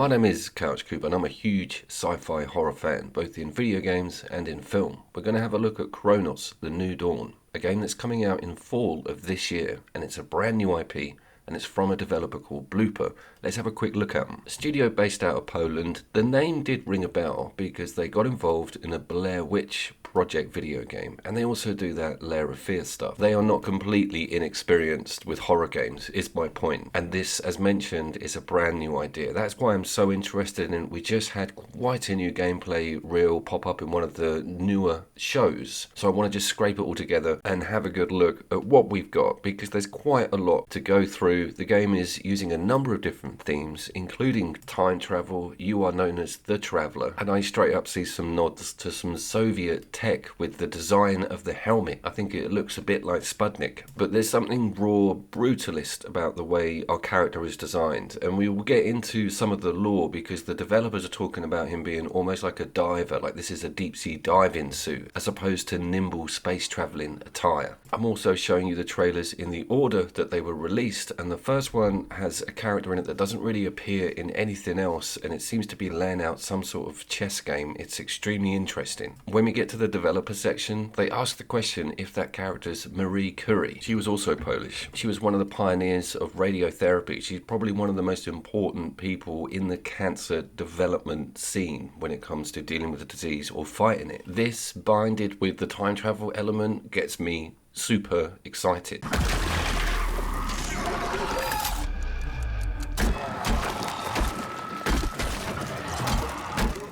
My name is Couch Coop and I'm a huge sci-fi horror fan, both in video games and in film. We're going to have a look at Cronos, The New Dawn, a game that's coming out in fall of this year, and it's a brand new IP, and it's from a developer called Bloober. Let's have a quick look at them. A studio based out of Poland. The name did ring a bell because they got involved in a Blair Witch Project video game, and they also do that Lair of Fear stuff. They are not completely inexperienced with horror games, is my point. And this, as mentioned, is a brand new idea. That's why I'm so interested in it. We just had quite a new gameplay reel pop up in one of the newer shows. So I want to just scrape it all together and have a good look at what we've got, because there's quite a lot to go through. The game is using a number of different themes, including time travel. You are known as the Traveller, and I straight up see some nods to some Soviet tech with the design of the helmet. I think it looks a bit like Sputnik, but there's something raw, brutalist about the way our character is designed, and we will get into some of the lore because the developers are talking about him being almost like a diver, like this is a deep sea diving suit as opposed to nimble space traveling attire. I'm also showing you the trailers in the order that they were released, and the first one has a character in it that doesn't really appear in anything else, and it seems to be laying out some sort of chess game. It's extremely interesting. When we get to the developer section, they ask the question if that character's Marie Curie. She was also Polish. She was one of the pioneers of radiotherapy. She's probably one of the most important people in the cancer development scene when it comes to dealing with the disease or fighting it. This, binded with the time travel element, gets me super excited.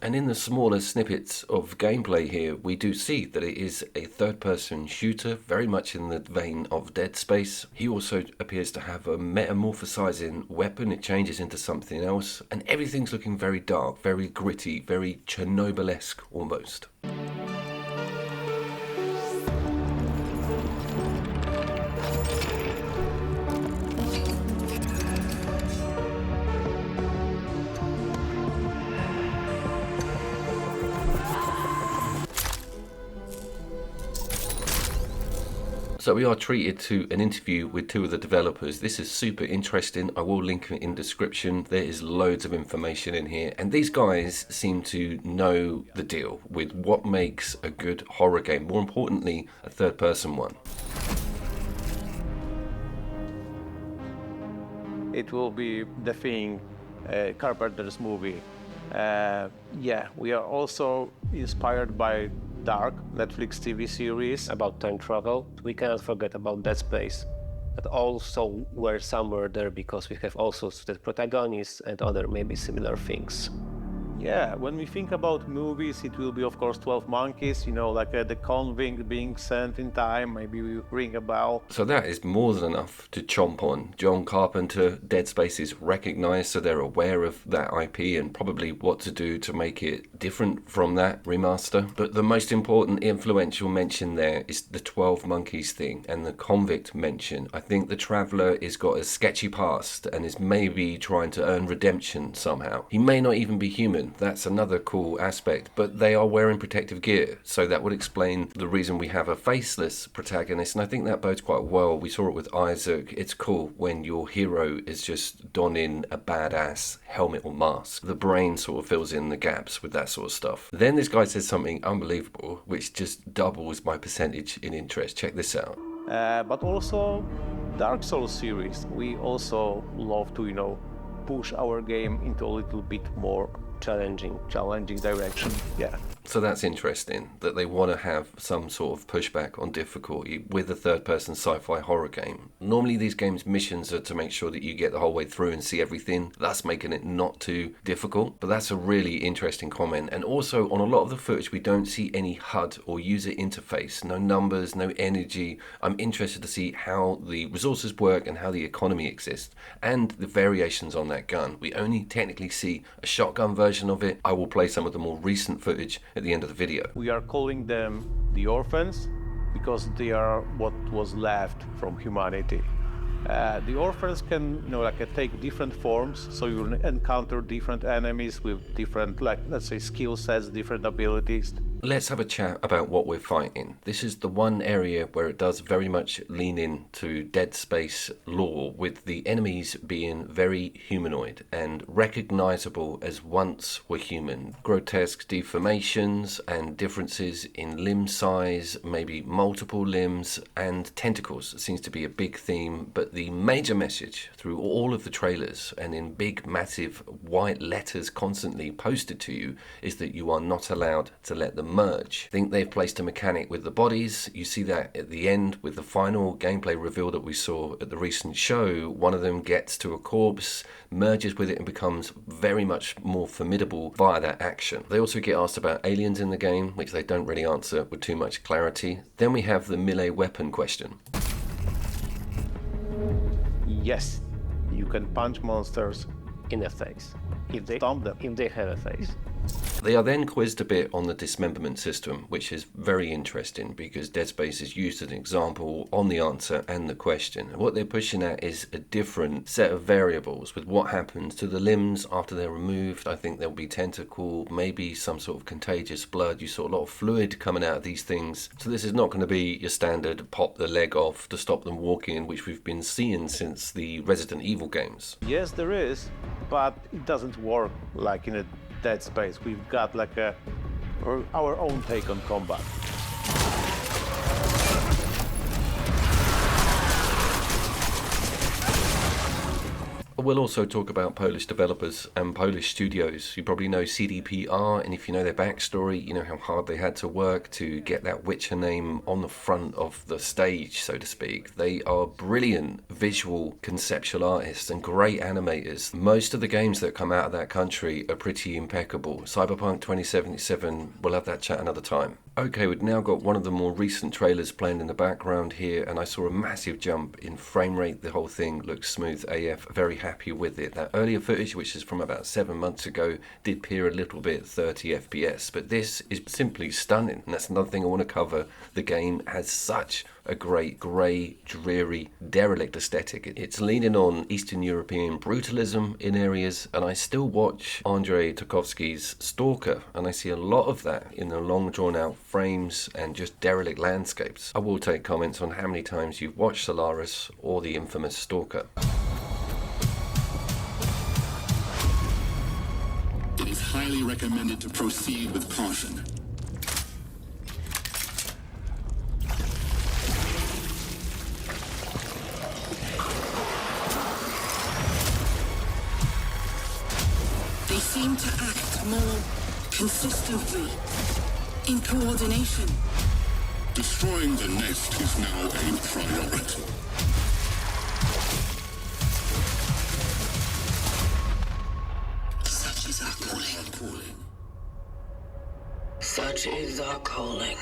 And in the smaller snippets of gameplay here, we do see that it is a third-person shooter, very much in the vein of Dead Space. He also appears to have a metamorphosizing weapon. It changes into something else, and everything's looking very dark, very gritty, very Chernobyl-esque almost. So we are treated to an interview with two of the developers. This is super interesting. I will link it in description. There is loads of information in here. And these guys seem to know the deal with what makes a good horror game. More importantly, a third-person one. It will be the thing, Carpenter's movie. Yeah, we are also inspired by Dark, Netflix TV series about time travel. We cannot forget about Dead Space, but also we're somewhere there because we have also the protagonists and other maybe similar things. Yeah, when we think about movies, it will be of course 12 Monkeys, you know, like the convict being sent in time, maybe we ring a bell. So that is more than enough to chomp on. John Carpenter, Dead Space is recognised, so they're aware of that IP and probably what to do to make it different from that remaster. But the most important influential mention there is the 12 Monkeys thing and the convict mention. I think the Traveller has got a sketchy past and is maybe trying to earn redemption somehow. He may not even be human. That's another cool aspect, but they are wearing protective gear, so that would explain the reason we have a faceless protagonist, and I think that bodes quite well. We saw it with Isaac. It's cool when your hero is just donning a badass helmet or mask. The brain sort of fills in the gaps with that sort of stuff. Then this guy says something unbelievable, which just doubles my percentage in interest. Check this out. But also Dark Souls series. We also love to, you know, push our game into a little bit more challenging direction. Yeah. So that's interesting that they want to have some sort of pushback on difficulty with a third-person sci-fi horror game. Normally these games' missions are to make sure that you get the whole way through and see everything, thus making it not too difficult. But that's a really interesting comment. And also on a lot of the footage we don't see any HUD or user interface, no numbers, no energy. I'm interested to see how the resources work and how the economy exists and the variations on that gun. We only technically see a shotgun version of it. I will play some of the more recent footage at the end of the video. We are calling them the orphans because they are what was left from humanity. The orphans can, you know, like take different forms, so you encounter different enemies with different, like let's say, skill sets, different abilities. Let's have a chat about what we're fighting. This is the one area where it does very much lean into Dead Space lore, with the enemies being very humanoid and recognizable as once were human. Grotesque deformations and differences in limb size, maybe multiple limbs, and tentacles seems to be a big theme, but the major message through all of the trailers and in big massive white letters constantly posted to you is that you are not allowed to let them merge. I think they've placed a mechanic with the bodies. You see that at the end with the final gameplay reveal that we saw at the recent show. One of them gets to a corpse, merges with it, and becomes very much more formidable via that action. They also get asked about aliens in the game, which they don't really answer with too much clarity. Then we have the melee weapon question. Yes, you can punch monsters. In the face. If they Stomp them. If they have a face. They are then quizzed a bit on the dismemberment system, which is very interesting because Dead Space is used as an example on the answer and the question. And what they're pushing at is a different set of variables with what happens to the limbs after they're removed. I think there'll be tentacle, maybe some sort of contagious blood. You saw a lot of fluid coming out of these things. So this is not going to be your standard pop the leg off to stop them walking, which we've been seeing since the Resident Evil games. Yes, there is, but it doesn't work like in a Dead Space. We've got like our own take on combat. We'll also talk about Polish developers and Polish studios. You probably know CDPR, and if you know their backstory, you know how hard they had to work to get that Witcher name on the front of the stage, so to speak. They are brilliant visual conceptual artists and great animators. Most of the games that come out of that country are pretty impeccable. Cyberpunk 2077, we'll have that chat another time. Okay, we've now got one of the more recent trailers playing in the background here, and I saw a massive jump in frame rate. The whole thing looks smooth AF, very happy with it. That earlier footage, which is from about 7 months ago, did peer a little bit 30 FPS, but this is simply stunning, and that's another thing I want to cover. The game has such a great grey, dreary, derelict aesthetic. It's leaning on Eastern European brutalism in areas, and I still watch Andrei Tarkovsky's Stalker, and I see a lot of that in the long drawn out frames and just derelict landscapes. I will take comments on how many times you've watched Solaris or the infamous Stalker. It is highly recommended to proceed with caution. They seem to act more consistently, in coordination. Destroying the nest is now a priority. Such is our calling. Such is our calling.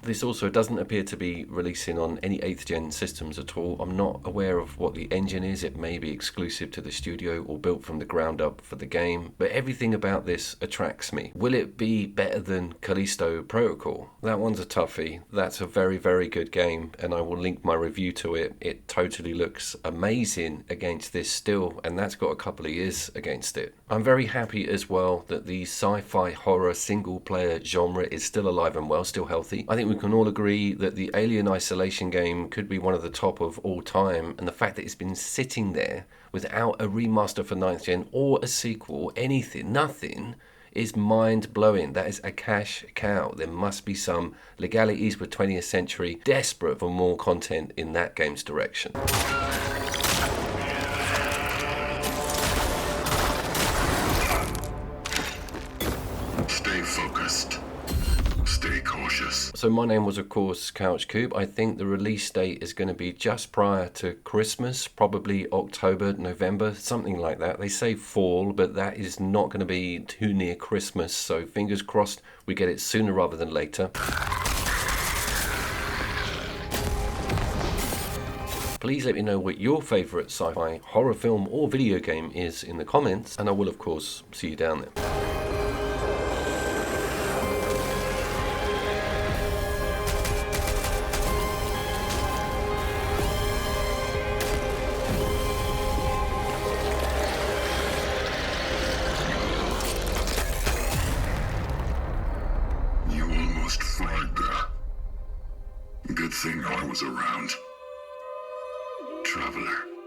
This also doesn't appear to be releasing on any 8th gen systems at all. I'm not aware of what the engine is. It may be exclusive to the studio or built from the ground up for the game, but everything about this attracts me. Will it be better than Callisto Protocol? That one's a toughie. That's a very, very good game, and I will link my review to it. It totally looks amazing against this still, and that's got a couple of years against it. I'm very happy as well that the sci-fi horror single player genre is still alive and well, still healthy. I think we can all agree that the Alien Isolation game could be one of the top of all time, and the fact that it's been sitting there without a remaster for 9th gen or a sequel, anything, nothing, is mind-blowing. That is a cash cow. There must be some legalities with 20th Century desperate for more content in that game's direction. Stay focused. Stay cautious. So my name was, of course, Couch Cube. I think the release date is going to be just prior to Christmas, probably October, November, something like that. They say fall, but that is not going to be too near Christmas, so fingers crossed we get it sooner rather than later. Please let me know what your favourite sci-fi horror film or video game is in the comments, and I will, of course, see you down there. think I was around. Traveler.